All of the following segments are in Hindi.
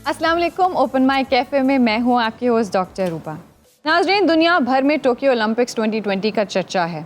अस्सलाम वालेकुम। ओपन माइक कैफ़े में मैं हूँ आपकी होस्ट डॉक्टर रूपा। नाज़रीन, दुनिया भर में टोक्यो ओलंपिक्स 2020 का चर्चा है।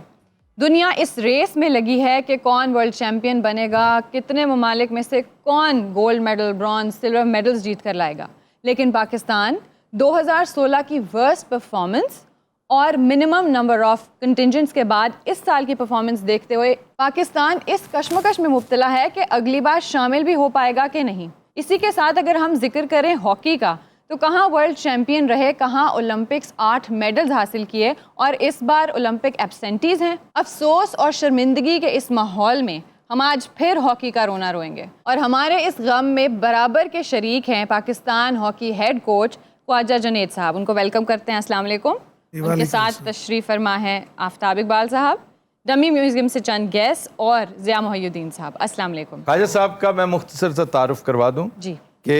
दुनिया इस रेस में लगी है कि कौन वर्ल्ड चैम्पियन बनेगा, कितने ममालिक में से कौन gold medal, bronze, silver medals जीत कर लाएगा। लेकिन पाकिस्तान 2016 की वर्स्ट परफॉर्मेंस और मिनिमम नंबर ऑफ कंटिजेंट्स के बाद इस साल की परफॉर्मेंस देखते हुए पाकिस्तान इस कश्मकश में मुब्तला है कि अगली बार शामिल भी हो पाएगा कि नहीं। इसी के साथ अगर हम जिक्र करें हॉकी का, तो कहाँ वर्ल्ड चैम्पियन रहे, कहाँ ओलंपिक्स 8 मेडल्स हासिल किए और इस बार ओलंपिक एब्सेंटीज हैं। अफसोस और शर्मिंदगी के इस माहौल में हम आज फिर हॉकी का रोना रोएंगे और हमारे इस गम में बराबर के शरीक हैं Pakistan hockey head coach Khwaja Junaid साहब। उनको वेलकम करते हैं। अस्सलाम वालेकुम। उनके साथ तशरीफ़ फरमा है आफ्ताब इकबाल साहब, डमी म्यूजियम से चंद गेस्ट और ज़िया मोहिउद्दीन साहब। अस्सलाम वालेकुम। ख्वाजा साहब का मैं मुख्तसर सा तारुफ करवा दूं जी कि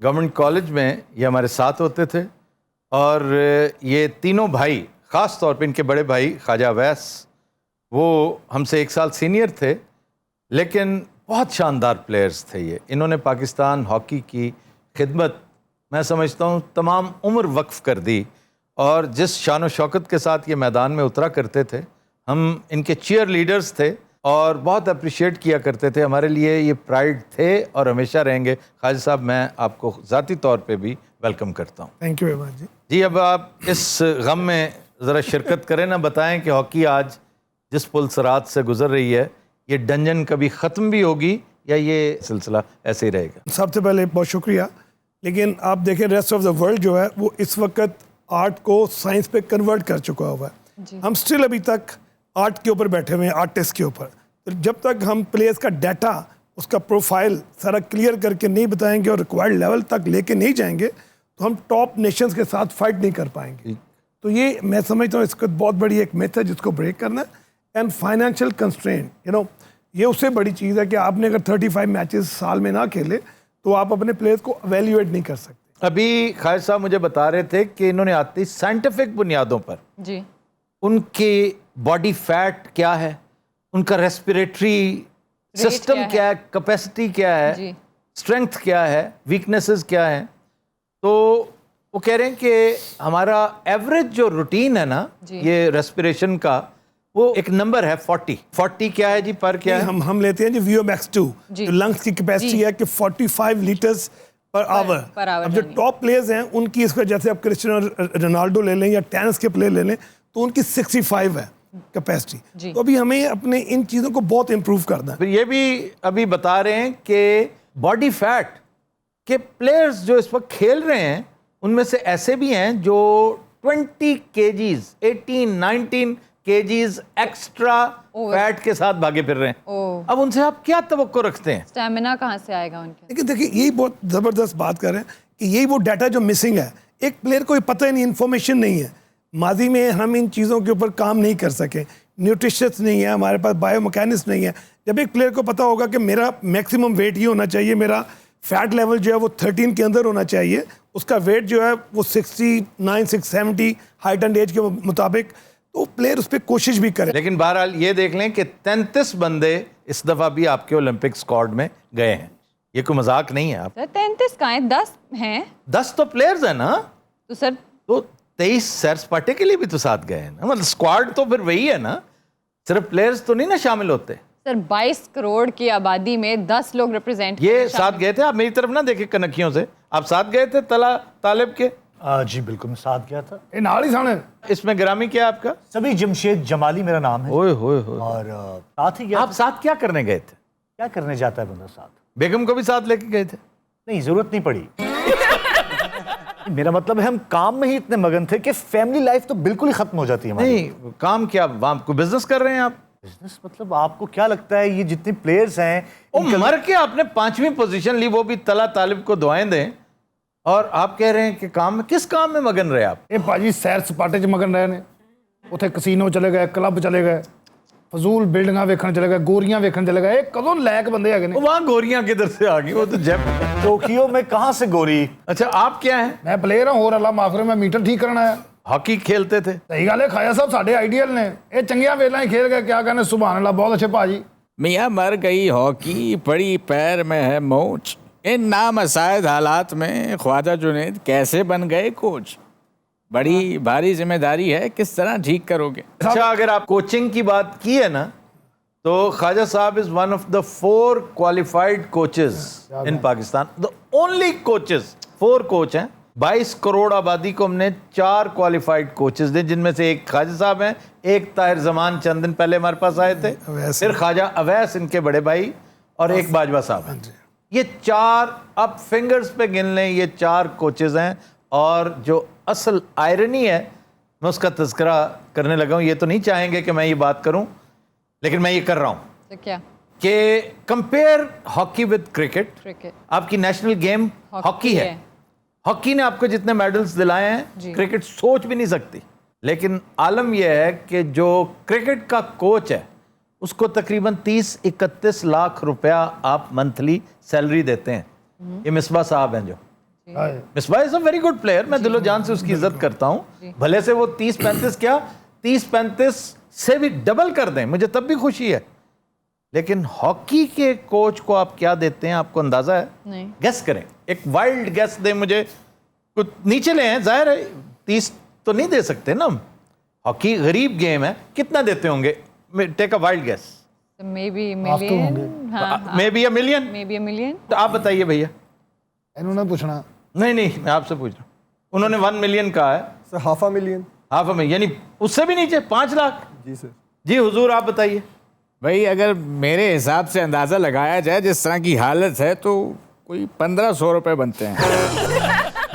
गवर्नमेंट कॉलेज में ये हमारे साथ होते थे और ये तीनों भाई, ख़ास तौर पे इनके बड़े भाई ख्वाजा अवैस, वो हमसे 1 साल सीनियर थे, लेकिन बहुत शानदार प्लेयर्स थे। ये इन्होंने पाकिस्तान हॉकी की खिदमत मैं समझता हूँ तमाम उम्र वक्फ कर दी और जिस शान व शौकत के साथ ये मैदान में उतरा करते थे, हम इनके चीयर लीडर्स थे और बहुत अप्रिशिएट किया करते थे। हमारे लिए ये प्राइड थे और हमेशा रहेंगे। ख्वाजा साहब, मैं आपको ज़ाती तौर पे भी वेलकम करता हूँ। थैंक यू वेरी मच जी। जी, अब आप इस गम में ज़रा शिरकत करें ना, बताएं कि हॉकी आज जिस पुलसरात से गुजर रही है, ये डंजन कभी ख़त्म भी होगी या ये सिलसिला ऐसे ही रहेगा? सबसे पहले बहुत शुक्रिया। लेकिन आप देखें रेस्ट ऑफ द वर्ल्ड जो है वो इस वक्त आर्ट को साइंस पे कन्वर्ट कर चुका हुआ है। हम स्टिल अभी तक आर्ट के ऊपर बैठे हुए हैं, आर्टिस्ट के ऊपर। तो जब तक हम प्लेयर्स का डाटा, उसका प्रोफाइल सारा क्लियर करके नहीं बताएंगे और रिक्वायर्ड लेवल तक लेके नहीं जाएंगे तो हम टॉप नेशंस के साथ फाइट नहीं कर पाएंगे। तो ये मैं समझता हूँ इसको बहुत बड़ी एक मिथ है जिसको ब्रेक करना है। एंड फाइनेंशियल कंस्ट्रेंट, ये उससे बड़ी चीज़ है कि आपने अगर 35 मैचेस साल में ना खेले तो आप अपने प्लेयर्स को एवेल्यूएट नहीं कर सकते। अभी ख्वाजा साहब मुझे बता रहे थे कि इन्होंने आती साइंटिफिक बुनियादों पर जी उनकी बॉडी फैट क्या है, उनका रेस्पिरेटरी सिस्टम क्या है, कैपेसिटी क्या है, स्ट्रेंथ क्या है, वीकनेसेस क्या है। तो वो कह रहे हैं कि हमारा एवरेज जो रूटीन है ना ये रेस्पिरेशन का, वो एक नंबर है 40 क्या है जी, पर क्या है? हम लेते हैं जी VO-max 2, जो लंग्स की कैपेसिटी है कि 45 लीटर्स पर आवर। अब जो टॉप प्लेयर्स हैं उनकी इसको, जैसे आप क्रिस्टियानो रोनाल्डो ले लें या टेनिस के प्लेयर ले लें, तो उनकी 65 है कैपेसिटी। तो अभी हमें अपने इन चीज़ों को बहुत इम्प्रूव करना है। फिर ये भी अभी बता रहे हैं कि बॉडी फैट के प्लेयर्स जो इस वक्त खेल रहे हैं उनमें से ऐसे भी हैं जो 20 केजीज 18-19 केजीज एक्स्ट्रा फैट के साथ भागे फिर रहे हैं। अब उनसे आप क्या तवक्को रखते हैं? स्टैमिना कहाँ से आएगा उनके? लेकिन देखिए, यही बहुत ज़बरदस्त बात कर रहे हैं कि यही वो डाटा जो मिसिंग है। एक प्लेयर को पता ही नहीं, इन्फॉर्मेशन नहीं है। माजी में हम इन चीज़ों के ऊपर काम नहीं कर सके, न्यूट्रिशनिस्ट नहीं है हमारे पास, बायोमैकेनिस्ट नहीं है। जब एक प्लेयर को पता होगा कि मेरा मैक्सिमम वेट ये होना चाहिए, मेरा फैट लेवल जो है वो 13 के अंदर होना चाहिए, उसका वेट जो है वो 69-70 हाइट एंड एज के मुताबिक, तो प्लेयर उस पर कोशिश भी करे। लेकिन बहरहाल ये देख लें कि 33 बंदे इस दफ़ा भी आपके ओलंपिक स्क्वाड में गए हैं। ये कोई मजाक नहीं है। आप 33 का है, 10 हैं। 10 तो प्लेयर्स हैं ना, तो सर तो 23 सैर सपाटे के लिए भी तो साथ गए हैं ना। मतलब स्क्वाड तो फिर वही है ना, सिर्फ प्लेयर्स तो नहीं ना शामिल होते। सर 22 करोड़ की आबादी में 10 लोग रिप्रेजेंट ये साथ गए थे। आप मेरी तरफ ना देखे कनखियों से, आप साथ गए थे तला तालिब के? जी बिल्कुल, मैं साथ गया था। नाली सामने इसमें ग्रामी क्या है आपका? सभी जमशेद जमाली मेरा नाम है। ओए और साथ ही गया। आप साथ क्या करने गए थे? क्या करने जाता है बंदा साथ? बेगम को भी साथ लेके गए थे? नहीं, जरूरत नहीं पड़ी। मेरा मतलब है हम काम में ही इतने मगन थे कि फैमिली लाइफ तो बिल्कुल ही खत्म हो जाती है हमारी। नहीं, काम क्या, आपको बिजनेस कर रहे हैं आप? बिजनेस मतलब आपको क्या लगता है ये जितने प्लेयर्स हैं मर के आपने 5वीं पोजीशन ली, वो भी तला तालिब को दुआएं दें, और आप कह रहे हैं कि काम में, किस काम में मगन रहे आप? भाजी सैर सपाटे च मगन रहे ने, उथे कसीनो चले गए, क्लब चले गए, फजूल बिल्डिंगां वेखण चले गए, गोरियां वेखण चले गए। कदों लैक बंदे है ने। वहां गोरियां किधर से आ गई? वो तो जब टोक्यो में कहां से गोरी? अच्छा, आप क्या हैं? मैं प्लेयर हूं, और अल्लाह माफ करे, मैं मीटर ठीक करना है। हॉकी खेलते थे? सही गल है, खाया साहब साडे आइडियल ने, ये चंगियां वेलां ही खेल गए। क्या कहने, सुभान अल्लाह, बहुत अच्छे भाजी। मियाँ मर गई हॉकी, पड़ी पैर में है मोच। इन नामसाइद हालात में ख्वाजा जुनैद कैसे बन गए कोच? बड़ी भारी जिम्मेदारी है, किस तरह ठीक करोगे? अच्छा, अगर आप कोचिंग की बात की है ना, तो Khwaja Sahab is one of the 4 qualified coaches in Pakistan. The only coaches, 4 coach हैं। 22 करोड़ आबादी को हमने 4 क्वालिफाइड कोचेस दे, जिनमें से एक ख्वाजा साहब हैं, एक ताहिर जमान चंद दिन पहले हमारे पास आए थे, फिर ख्वाजा अवैस इनके बड़े भाई, और एक बाजवा साहब हैं। ये 4 आप फिंगर्स पे गिन लें, ये 4 कोचेस हैं। और जो असल आयरनी है, मैं उसका तज़किरा करने लगा हूँ। ये तो नहीं चाहेंगे कि मैं ये बात करूँ, लेकिन मैं ये कर रहा हूँ। तो क्या? कि compare hockey with cricket. Cricket आपकी नेशनल गेम हॉकी है। हॉकी ने आपको जितने मेडल्स दिलाए हैं, क्रिकेट सोच भी नहीं सकती। लेकिन आलम यह है कि जो क्रिकेट का कोच है, उसको तकरीबन 30-31 लाख रुपया आप मंथली सैलरी देते हैं। ये मिसबा साहब हैं जो, Misbah is a very good player, मैं दिलो जान से उसकी इज्जत करता हूँ। भले से वो 30-35 क्या 30-35 से भी डबल कर दें, मुझे तब भी खुशी है। लेकिन हॉकी के कोच को आप क्या देते हैं, आपको अंदाजा है? नहीं। गेस करें, एक वाइल्ड गेस दें मुझे। कुछ नीचे ले हैं, जाहिर है 30 तो नहीं दे सकते ना हम, हॉकी गरीब गेम है। कितना देते होंगे? Take a wild guess. Maybe million, maybe a million, maybe a million. तो आप बताइए भैया। इन्होंने पूछना। नहीं, मैं आपसे पूछ रहा हूँ। उन्होंने 1 मिलियन कहा है। Sir half a million. Half a million, यानी उससे भी नीचे 5 लाख। जी सर। जी हुजूर, आप बताइए। भाई अगर मेरे हिसाब से अंदाज़ा लगाया जाए जिस तरह की हालत है, तो कोई 1500 रुपये बनते हैं।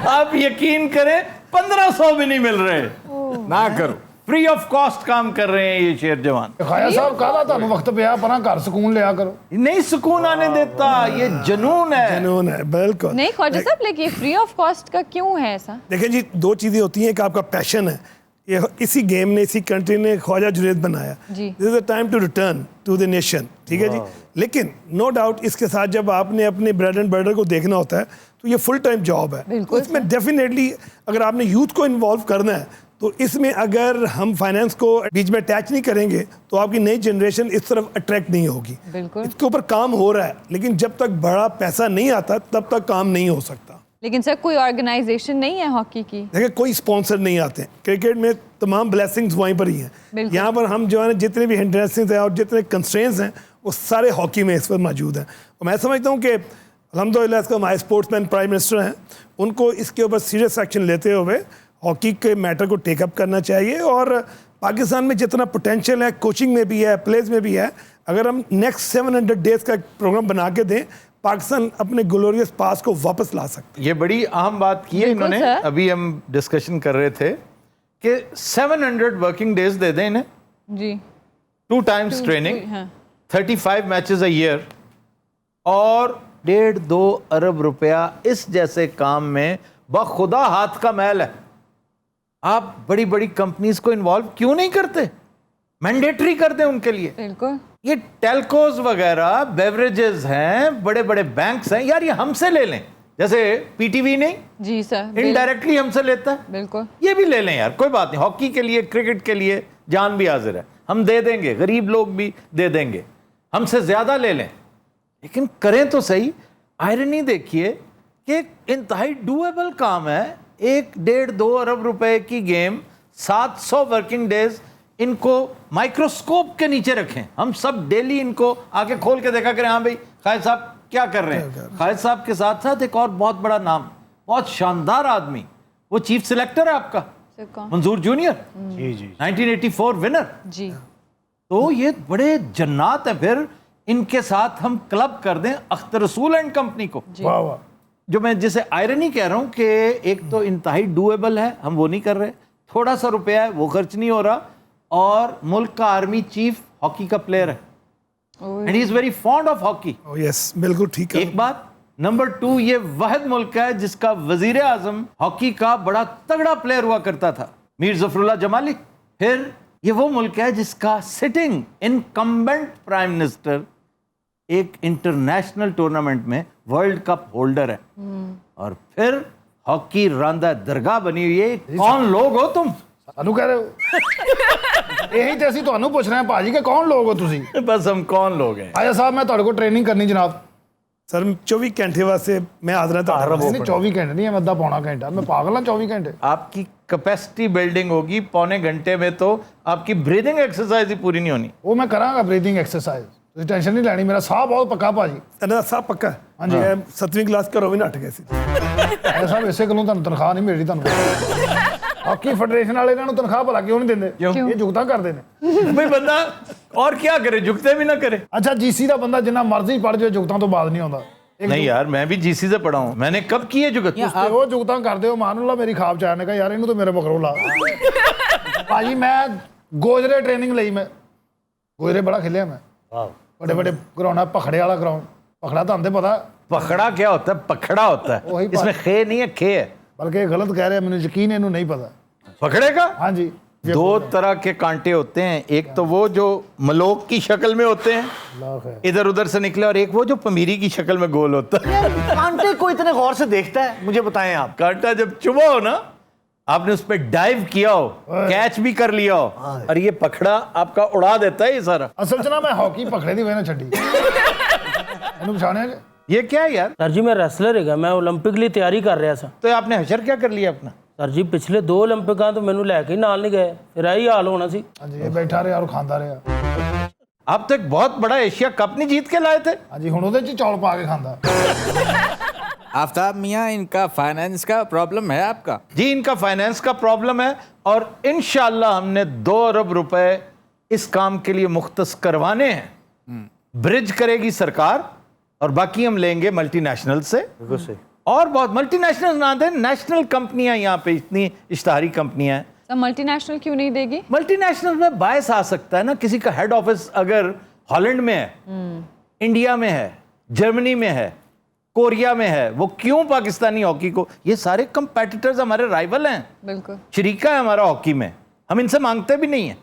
आप यकीन करें 1500 भी नहीं मिल रहे। ना करो, फ्री ऑफ कॉस्ट काम कर रहे हैं ये शेर जवान। खाया साहब कहा था वक्त पे अपना घर सुकून लिया करो। नहीं सुकून आने देता, ये जुनून है। कानून है, बिल्कुल नहीं ख्वाजा साहब, लेकिन फ्री ऑफ कॉस्ट का क्यों है ऐसा? देखिए जी, 2 चीज़ें होती हैं। कि आपका पैशन है, ये इसी गेम ने, इसी कंट्री ने ख्वाजा जुनैद बनाया। This is a time to return to the nation, ठीक है जी। लेकिन नो डाउट इसके साथ जब आपने अपने ब्रेड एंड बटर को देखना होता है, तो ये फुल टाइम जॉब है। इसमें डेफिनेटली अगर आपने यूथ को इन्वॉल्व करना है, तो इसमें अगर हम फाइनेंस को बीच में अटैच नहीं करेंगे, तो आपकी नई जनरेशन इस तरफ अट्रैक्ट नहीं होगी। इसके ऊपर काम हो रहा है, लेकिन जब तक बड़ा पैसा नहीं आता तब तक काम नहीं हो सकता। लेकिन सर कोई ऑर्गेनाइजेशन नहीं है हॉकी की? देखिए, कोई स्पॉन्सर नहीं आते हैं। क्रिकेट में तमाम ब्लेसिंग्स वहीं पर ही हैं। यहाँ पर हम जो है ना, जितने भी हिंड्रेंसेस हैं और जितने कंस्ट्रेंट्स हैं, वो सारे हॉकी में इस पर मौजूद हैं। और मैं समझता हूँ कि अल्हम्दुलिल्लाह इसका हमारे स्पोर्ट्समैन प्राइम मिनिस्टर हैं, उनको इसके ऊपर सीरियस एक्शन लेते हुए हॉकी के मैटर को टेकअप करना चाहिए। और पाकिस्तान में जितना पोटेंशियल है, कोचिंग में भी है, प्लेज में भी है, अगर हम नेक्स्ट 700 डेज का प्रोग्राम बना के दें, पाकिस्तान अपने ग्लोरियस पास को वापस ला सकते। ये बड़ी अहम बात की है इन्होंने। अभी हम डिस्कशन कर रहे थे कि 700 वर्किंग डेज दे दें इन्हें जी, 2 times training, 35 matches a year, और 1.5-2 अरब रुपया इस जैसे काम में बखुदा हाथ का मैल है। आप बड़ी बड़ी कंपनीज को इन्वॉल्व क्यों नहीं करते? मैंडेटरी कर दें उनके लिए। बिल्कुल। ये टेलकोज वगैरह, बेवरेजेस हैं, बड़े बड़े बैंक्स हैं, यार ये हमसे ले लें। जैसे पीटीवी नहीं, जी सर, इनडायरेक्टली हमसे लेता है। बिल्कुल, ये भी ले लें यार, कोई बात नहीं। हॉकी के लिए, क्रिकेट के लिए जान भी हाजिर है, हम दे देंगे, गरीब लोग भी दे देंगे, हमसे ज्यादा ले लें, लेकिन करें तो सही। आयरनी देखिए कि इंतहाई डूएबल काम है। 1-1.5-2 अरब रुपए की गेम, 700 वर्किंग डेज, इनको माइक्रोस्कोप के नीचे रखें। हम सब डेली इनको आके खोल के देखा करें, हाँ भाई खालिद साहब क्या कर रहे हैं। खालिद साहब के साथ साथ एक और बहुत बड़ा नाम, बहुत शानदार आदमी, वो चीफ सिलेक्टर है आपका, मंजूर जूनियर, जी 1984 विनर जी। तो ये बड़े जन्नात है। फिर इनके साथ हम क्लब कर दें अख्तर रसूल एंड कंपनी को। वाह वाह। जो मैं जिसे आयरनी कह रहा हूं कि एक तो इंतहाई डूएबल है, हम वो नहीं कर रहे, थोड़ा सा रुपया है वो खर्च नहीं हो रहा, और मुल्क का आर्मी चीफ हॉकी का प्लेयर है, and he is very fond of hockey. Yes, बिल्कुल ठीक है। एक बात। नंबर 2, ये वाहिद मुल्क है जिसका वजीर आजम हॉकी का बड़ा तगड़ा प्लेयर हुआ करता था, मीर जफरुल्लाह जमाली। फिर ये वो मुल्क है जिसका सिटिंग इनकम्बेंट प्राइम मिनिस्टर एक इंटरनेशनल टूर्नामेंट में वर्ल्ड कप होल्डर है। और फिर हॉकी रांदा दरगाह बनी हुई है। कौन लोग हो तुम? सानू कह रहे हो? यही तो ਅਸੀਂ ਤੁਹਾਨੂੰ ਪੁੱਛ ਰਹੇ ਹਾਂ ਭਾਜੀ ਕਿ ਕੌਣ ਲੋਗ ਹੋ ਤੁਸੀਂ? बस हम कौन लोग हैं? ਆਇਆ ਸਾਹਿਬ ਮੈਂ ਤੁਹਾਡੇ ਕੋਲ ਟ੍ਰੇਨਿੰग ਕਰਨੀ ਜਨਾਬ। सर 24 घंटे वास्ते मैं हाजिर था। नहीं 24 घंटे नहीं है, मैं 10 घंटा, मैं पागल हाँ 24 घंटे। आपकी कैपेसिटी बिल्डिंग होगी पौने घंटे में, तो आपकी ब्रीदिंग एक्सरसाइज ही पूरी नहीं होनी। वो मैं करांगा ब्रीदिंग एक्सरसाइज, तुम टेंशन नहीं लेनी, मेरा साह बहुत पक्का भाजी। ਇਹਨਾਂ ਦਾ ਸਾਹ ਪੱਕਾ ਹੈ। ਹਾਂਜੀ 7ਵੀਂ ਕਲਾਸ ਘਰੋਂ ਵੀ ਨੱਠ ਗਏ ਸੀ। ऐसा वैसे कोलों ਤੁਹਾਨੂੰ ਤਨਖਾਹ ਨਹੀਂ ਮਿਲਦੀ ਤੁਹਾਨੂੰ। ਹਾਕੀ ਫੈਡਰੇਸ਼ਨ ਵਾਲੇ ਇਹਨਾਂ ਨੂੰ ਤਨਖਾਹ ਭਲਾ ਕਿਉਂ ਨਹੀਂ ਦਿੰਦੇ? ਇਹ ਜੁਗਤਾਂ ਕਰਦੇ ਨੇ। भाई बंदा और क्या करे, झुकते भी ना करे। ਅੱਛਾ ਜੀਸੀ ਦਾ ਬੰਦਾ ਜਿੰਨਾ ਮਰਜ਼ੀ ਪੜ ਜਾਏ ਜੁਗਤਾਂ ਤੋਂ ਬਾਅਦ ਨਹੀਂ ਆਉਂਦਾ। नहीं यार, मैं भी जीसी से पढ़ा हूँ, मैंने कब की है जुगत? ਤੇ ਉਹ ਜੁਗਤਾਂ ਕਰਦੇ ਹੋ ਮਾਨੂਲਾ ਮੇਰੀ ਖਾਬ ਚ ਆਇਆ ਨੇ ਕਹਾ ਯਾਰ ਇਹਨੂੰ ਤਾਂ ਮੇਰੇ ਮਗਰੋਂ ਲਾ। ਭਾਜੀ ਮੈਂ ਗੋਜਰੇ ਟ੍ਰੇਨਿੰਗ ਲਈ, ਮੈਂ ਗੋਜਰੇ ਬੜਾ ਖੇਲਿਆ ਮੈਂ। बड़े बड़े ग्राउंड है, पखड़े वाला ग्राउंड। पखड़ा तो हमने पता, पखड़ा क्या होता है? पखड़ा होता है, वही इसमें खे नहीं है, खे है। बल्कि गलत कह रहे हैं, मैंने यकीन है इन्हों नहीं पता। पखड़े का हाँ जी, दो तरह के कांटे होते हैं, एक तो वो जो मलोक की शक्ल में होते हैं, लाख है। इधर उधर से निकले, और एक वो जो पमीरी की शक्ल में गोल होता है। कांटे को इतने गौर से देखता है, मुझे बताएं आप। कांटा जब चुभा हो ना, आपने उस पर डाइव किया हो, कैच भी कर लिया हो, और ये पखड़ा आपका उड़ा देता है ये सारा। असल च ना मैं हॉकी पखड़े दी वजह नाल छड्डी। इन्हू पछाणिया जे? ये क्या है यार? सर जी मैं रैसलर है, मैं ओलंपिक लिए तैयारी कर रहा था। तो आपने हशर क्या कर लिया अपना? सर जी पिछले 2 ओलंपिकां तो मैनू लैके ही नाल नहीं गए, फिर यही हाल होना सी। हाँ जी, ये बैठा रहा और खांदा रहा। आप तो एक बहुत बड़ा एशिया कप नहीं जीत के लाए थे। हाँ जी, हुण उहदे च चौल पा के खांदा। आफ्ताब मियाँ, इनका फाइनेंस का प्रॉब्लम है आपका? जी, इनका फाइनेंस का प्रॉब्लम है, और इंशाल्लाह हमने 2 अरब रुपए इस काम के लिए मुख्तस करवाने हैं। ब्रिज करेगी सरकार, और बाकी हम लेंगे मल्टीनेशनल से। और बहुत मल्टीनेशनल ना दें, नेशनल कंपनियां यहाँ पे इतनी इश्तहारी कंपनियां हैं। सर मल्टीनेशनल क्यों नहीं देगी? मल्टीनेशनल में बायस आ सकता है ना, किसी का हेड ऑफिस अगर हॉलैंड में है, इंडिया में है, जर्मनी में है, कोरिया में है, वो क्यों पाकिस्तानी हॉकी को? ये सारे कंपेटिटर्स हमारे राइवल हैं, बिल्कुल शरीका है हमारा हॉकी में, हम इनसे मांगते भी नहीं है,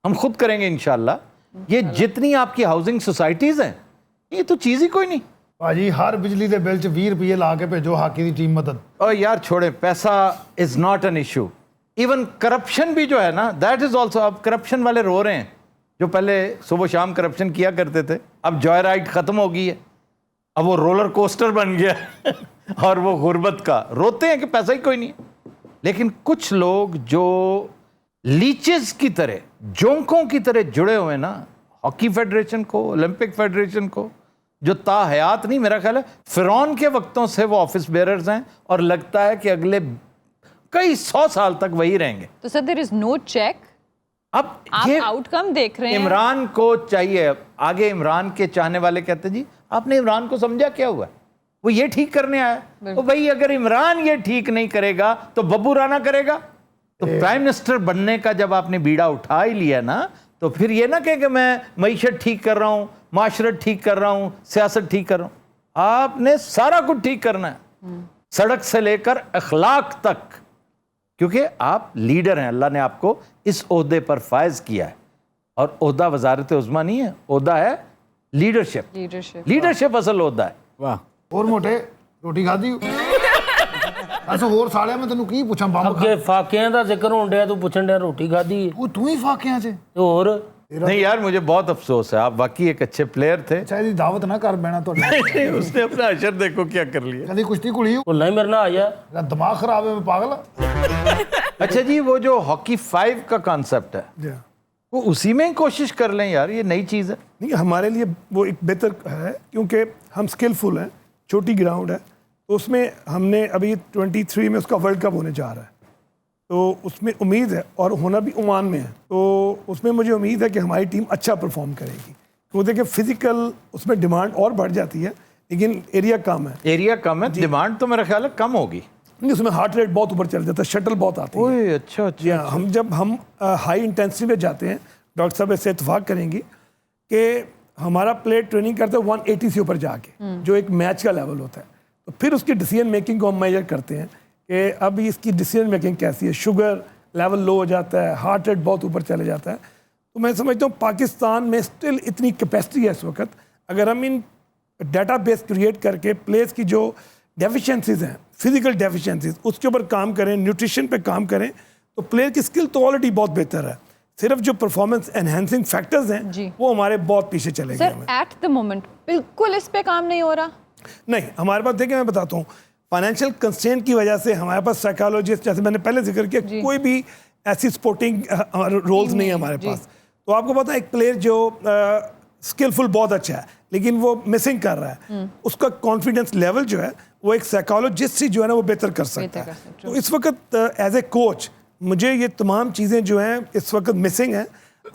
हम खुद करेंगे इंशाल्लाह। ये जितनी आपकी हाउसिंग सोसाइटीज हैं, ये तो चीज ही कोई नहीं। भाजी हर बिजली के बिल च 20 रुपये ला के भेजो हाकी की टीम मदद। और यार छोड़े, पैसा is not an issue. Even corruption भी जो है ना, दैट इज ऑल्सो। अब करप्शन वाले रो रहे हैं, जो पहले सुबह शाम करप्शन किया करते थे, अब जॉय राइड खत्म हो गई है, अब वो रोलर कोस्टर बन गया और वो गुर्बत का रोते हैं कि पैसा ही कोई नहीं। लेकिन कुछ लोग जो लीचेस की तरह, जोंकों की तरह जुड़े हुए हैं ना हॉकी फेडरेशन को, ओलंपिक फेडरेशन को, जो ताहयात नहीं, मेरा ख्याल है फिरौन के वक्तों से वो ऑफिस बेयरर्स हैं, और लगता है कि अगले कई 100 साल तक वही रहेंगे। तो sir there is no check, अब आप ये आउटकम देख रहे हैं। इमरान को चाहिए, आगे इमरान के चाहने वाले कहते जी आपने इमरान को समझा क्या हुआ, वो ये ठीक करने आया। तो भाई अगर इमरान ये ठीक नहीं करेगा तो बब्बू राना करेगा। तो प्राइम मिनिस्टर बनने का जब आपने बीड़ा उठा ही लिया ना, तो फिर ये ना कहे कि मैं मईशत ठीक कर रहा हूँ, माशरत ठीक कर रहा हूँ, सियासत ठीक कर रहा हूँ। आपने सारा कुछ ठीक करना है, सड़क से लेकर अखलाक तक, क्योंकि आप लीडर हैं। अल्लाह ने आपको इस ओहदे पर फायज किया है, और ओहदा वजारत उज़्मा नहीं है, ओहदा है लीडरशिप। लीडरशिप असल ओहदा है। वाह, और मोटे रोटी खाधी? अच्छा होर सालिया मैं तेनू की पूछां, बंब ਅੱਗੇ ਫਾਕਿਆਂ ਦਾ ਜ਼ਿਕਰ ਹੋਣ ਡਿਆ, ਤੂੰ ਪੁੱਛਣ ਡਿਆ ਰੋਟੀ ਖਾਧੀ ਹੈ वो तू ही फाकियां च? ਤੇ ਹੋਰ नहीं यार, मुझे बहुत अफसोस है, आप वाकई एक अच्छे प्लेयर थे। अच्छा ਇਹਦੀ दावत ना कर बैना तो नहीं, उसने अपना अशर देखो क्या कर लिया। कभी कुश्ती कुड़ी ਭੁੱਲਣਾ ही मेरे ਨਾਲ आ जा। तेरा दिमाग खराब है, मैं पागल हाँ? अच्छा जी, वो जो हॉकी 5 का कॉन्सेप्ट है, जी। वो उसी में ही कोशिश कर लें यार, ये नई चीज़ है। नहीं, हमारे लिए वो एक बेहतर है, क्योंकि हम स्किलफुल हैं, छोटी ग्राउंड है, तो उसमें हमने अभी 23 में उसका वर्ल्ड कप होने जा रहा है, तो उसमें उम्मीद है, और होना भी ओमान में है, तो उसमें मुझे उम्मीद है कि हमारी टीम अच्छा परफॉर्म करेगी। तो देखिए फिजिकल उसमें डिमांड और बढ़ जाती है, लेकिन एरिया कम है। एरिया कम है, डिमांड तो मेरा ख्याल है कम होगी। नहीं, उसमें हार्ट रेट बहुत ऊपर चल जाता है, शटल बहुत आती है। ओए अच्छा जी हाँ, हम जब हम हाई इंटेंसिटी में जाते हैं, डॉक्टर साहब इससे इतफाक करेंगी कि हमारा प्लेयर ट्रेनिंग करता है 180 से ऊपर जाके, जो एक मैच का लेवल होता है, तो फिर उसकी डिसीजन मेकिंग को हम मेजर करते हैं कि अब इसकी डिसीजन मेकिंग कैसी है। शुगर लेवल लो हो जाता है, हार्ट रेट बहुत ऊपर चले जाता है। तो मैं समझता हूँ पाकिस्तान में स्टिल इतनी कैपेसिटी है इस वक्त, अगर हम इन डाटा बेस क्रिएट करके प्लेयर्स की जो डेफिशिएंसीज हैं, फिजिकल डेफिशिएंसीज, उसके ऊपर काम करें, न्यूट्रिशन पे काम करें, तो प्लेयर की स्किल तो ऑलरेडी बहुत बेहतर है। सिर्फ जो परफॉर्मेंस एनहेंसिंग फैक्टर्स जी। हैं वो हमारे बहुत पीछे चले गए सर हमें। एट द मोमेंट बिल्कुल इस पे काम नहीं हो रहा। नहीं, हमारे पास देखिए, मैं बताता हूँ, फाइनेंशियल कंस्ट्रेंट की वजह से हमारे पास साइकोलॉजिस्ट, जैसे मैंने पहले जिक्र किया, कोई भी ऐसी स्पोर्टिंग रोल्स नहीं है हमारे पास। तो आपको पता है एक प्लेयर जो स्किलफुल बहुत अच्छा है लेकिन वो मिसिंग कर रहा है, उसका कॉन्फिडेंस लेवल जो है वो एक साइकोलॉजिस्ट से जो है ना वो बेहतर कर सकता है। तो इस वक्त एज ए कोच मुझे ये तमाम चीज़ें जो हैं इस वक्त मिसिंग हैं।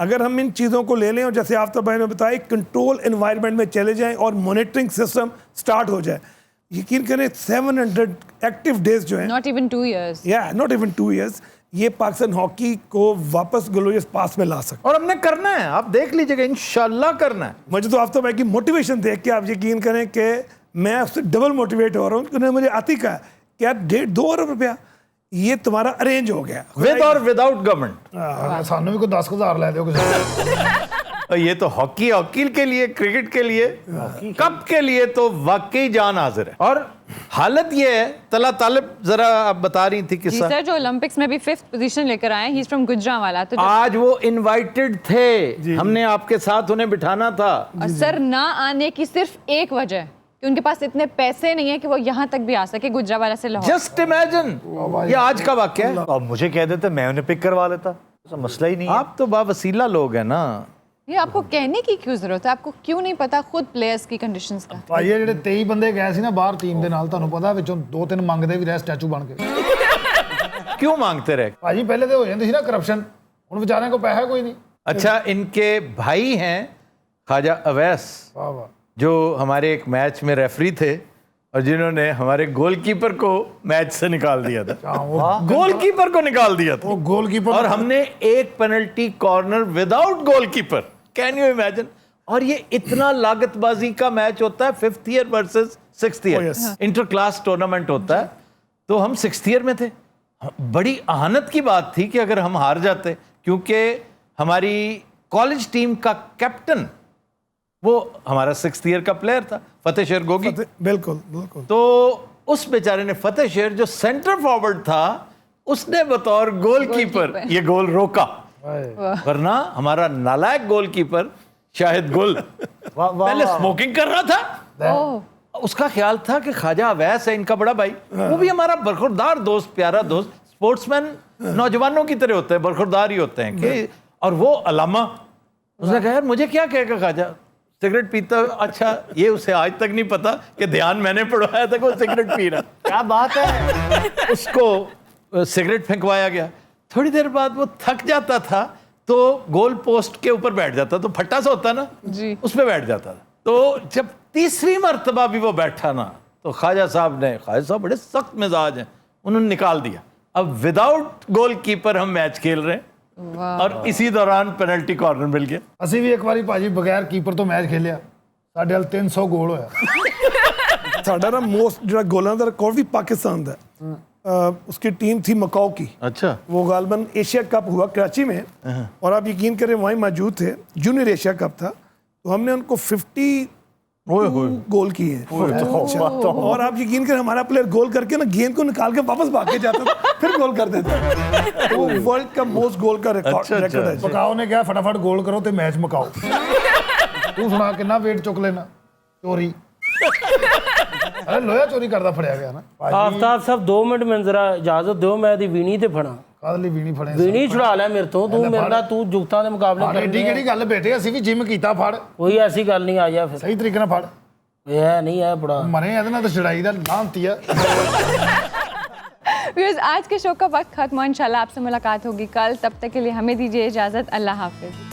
अगर हम इन चीज़ों को ले लें और जैसे आफ्ताब भाई ने बताया कंट्रोल एनवायरनमेंट में चले जाएं और मॉनिटरिंग सिस्टम स्टार्ट हो जाए, यकीन करें 700 एक्टिव डेज जो हैं, not even 2 years। Not even 2 years, ये पाकिस्तान हॉकी को वापस ग्लोरियस पास में ला सकते। और हमने करना है, आप देख लीजिएगा, इंशाल्लाह करना है। मुझे तो आफ्ताब भाई की मोटिवेशन देख के आप यकीन करें कि मैं उससे डबल मोटिवेट हो रहा हूँ। उन्होंने मुझे आती कहा कि यार 1.5-2 अरब रुपया ये तुम्हारा अरेंज हो गया विद और विदाउट गवर्नमेंट। सानू भी कोई 10,000 लै दियो किसी और ये तो हॉकी के लिए, क्रिकेट के लिए, कप के लिए तो वाकई जान हाजिर है। और हालत ये है, तला तालिब जरा आप बता रही थी जी किस्सा। सर, जो ओलंपिक्स में भी 5th पोजीशन लेकर आए, ही इज फ्रॉम गुजरांवाला। तो आज वो इनवाइटेड थे, हमने आपके साथ उन्हें बिठाना था। और सर ना आने की सिर्फ एक वजह कि उनके पास इतने पैसे नहीं है कि वो यहाँ तक भी आ सके, गुजरांवाला से लाहौर। जस्ट इमेजिन, ये आज का वाक्य है। और मुझे कह देते मैं उन्हें पिक करवा लेता, ऐसा मसला ही नहीं है। आप तो बावसीला लोग हैं ना। ये आपको कहने की क्यों जरूरत है? आपको क्यों नहीं पता खुद प्लेयर्स की कंडीशंस का? ਭਾਈ ਇਹ ਜਿਹੜੇ 23 ਬੰਦੇ ਗਏ ਸੀ ਨਾ ਬਾਹਰ ਟੀਮ ਦੇ ਨਾਲ, ਤੁਹਾਨੂੰ ਪਤਾ ਵਿੱਚੋਂ 2-3 ਮੰਗਦੇ ਵੀ ਰਹੇ ਸਟੈਚੂ ਬਣ ਕੇ। क्यों मांगते रहे? ਭਾਜੀ ਪਹਿਲੇ ਤੇ ਹੋ ਜਾਂਦੀ ਸੀ ਨਾ ਕਰਪਸ਼ਨ, ਹੁਣ ਵਿਚਾਰਿਆਂ ਕੋਲ ਪੈਸਾ ਕੋਈ ਨਹੀਂ। अच्छा, इनके भाई हैं ख्वाजा अवैस, वाह वाह। जो हमारे एक मैच में रेफरी थे और जिन्होंने हमारे गोलकीपर को मैच से निकाल दिया था। गोलकीपर को निकाल दिया था वो गोलकीपर और हमने एक penalty corner without goalkeeper, can you imagine? और ये इतना लागतबाजी का मैच होता है, 5th year versus 6th year, inter class tournament होता है। तो हम 6th ईयर में थे, बड़ी अहानत की बात थी कि अगर हम हार जाते, क्योंकि हमारी कॉलेज टीम का कैप्टन वो हमारा 6th ईयर का प्लेयर था, फतेह शेर गोगी। बिल्कुल बिल्कुल। तो उस बेचारे ने, फतेह शेर जो सेंटर फॉरवर्ड था, उसने बतौर गोलकीपर ये गोल रोका, वरना हमारा नालायक गोलकीपर शाहिद गुल पहले स्मोकिंग कर रहा था। उसका ख्याल था कि ख्वाजा अवैस है इनका बड़ा भाई, वो भी हमारा बरखुरदार दोस्त, प्यारा दोस्त, स्पोर्ट्समैन नौजवानों की तरह होते हैं, बरखुरदार ही होते हैं कि। और वो अलामा, उसने कहा यार मुझे क्या कहेगा ख्वाजा, सिगरेट पीता। अच्छा, ये उसे आज तक नहीं पता कि ध्यान मैंने पढ़वाया था कि वो सिगरेट पी रहा। क्या बात है। उसको सिगरेट फेंकवाया गया। थोड़ी देर बाद वो थक जाता था तो गोल पोस्ट के ऊपर बैठ जाता, तो फट्टा सा होता ना जी, उस पर बैठ जाता था। तो जब तीसरी मर्तबा भी वो बैठा ना, तो ख्वाजा साहब बड़े सख्त मिजाज हैं, उन्होंने निकाल दिया। अब विदाउट गोलकीपर हम मैच खेल रहे हैं और इसी दौरान पेनल्टी कॉर्नर मिल गया। ਅਸੀਂ ਵੀ ਇੱਕ ਵਾਰੀ ਭਾਜੀ ਬਗੈਰ ਕੀਪਰ ਤੋਂ ਮੈਚ ਖੇਲਿਆ, ਸਾਡੇ ਵੱਲ 300 ਗੋਲ ਹੋਇਆ। साडा ना मोस्ट जो गोलों का रिकॉर्ड भी पाकिस्तान का है। उसकी टीम थी मकाओ की। अच्छा, वो गालबन एशिया कप हुआ कराची में, और आप यकीन करें वहीं मौजूद थे, जूनियर एशिया कप था। तो हमने उनको 50 गोल किए हैं। और आप यकीन करें हमारा प्लेयर गोल करके ना गेंद को निकाल के वापस भाग के जाता था, फिर गोल कर देता। तो वो वर्ल्ड का मोस्ट गोल का रिकॉर्ड है। ਮਕਾਓ ਨੇ ਕਿਹਾ ਫਟਾਫਟ ਗੋਲ ਕਰੋ ਤੇ ਮੈਚ ਮਕਾਓ। ਤੂੰ ਸੁਣਾ ਕਿੰਨਾ weight ਚੁੱਕ ਲੈਣਾ ਚੋਰੀ। ਅਰੇ ਲੋਹਾ ਚੋਰੀ ਕਰਦਾ ਫੜਿਆ ਗਿਆ ਨਾ ਭਾਜੀ। ਆਫਤਾਬ ਸਾਹਿਬ 2 ਮਿੰਟ ਮੈਨੂੰ ਜ਼ਰਾ ਇਜਾਜ਼ਤ ਦਿਓ, ਮੈਂ ਇਹਦੀ ਵੀਣੀ ਤੇ ਫੜਾਂ। ਕਾਹਦੇ ਲਈ ਵੀਣੀ ਫੜੇ? ਵੀਣੀ ਛੁਡਾ ਲੈ ਮੇਰੇ ਤੋਂ, ਤੂੰ ਮੇਰੇ ਨਾਲ, ਤੂੰ ਜੁਗਤਾਂ ਦੇ ਮੁਕਾਬਲੇ ਐਡੀ ਕਰਨੀ ਕਿਹੜੀ ਗੱਲ ਬੇਟੇ, ਅਸੀਂ ਵੀ ਜਿਮ ਕੀਤਾ। ਫੜ, ਕੋਈ ਐਸੀ ਗੱਲ ਨਹੀਂ, ਆ ਜਾ ਫਿਰ। ਸਹੀ ਤਰੀਕੇ ਨਾਲ ਫੜ। ਇਹ ਨਹੀਂ ਹੈ ਬੜਾ ਮਰੇ ਇਹਦੇ ਨਾਲ ਤਾਂ ਛੜਾਈ ਦਾ ਲਾਂਤੀ ਆ। व्यूअर्स, आज के शो का वक्त खत्म हुआ। इंशाल्लाह आपसे मुलाकात होगी कल, तब तक के लिए हमें दीजिए इजाजत। अल्लाह हाफिज।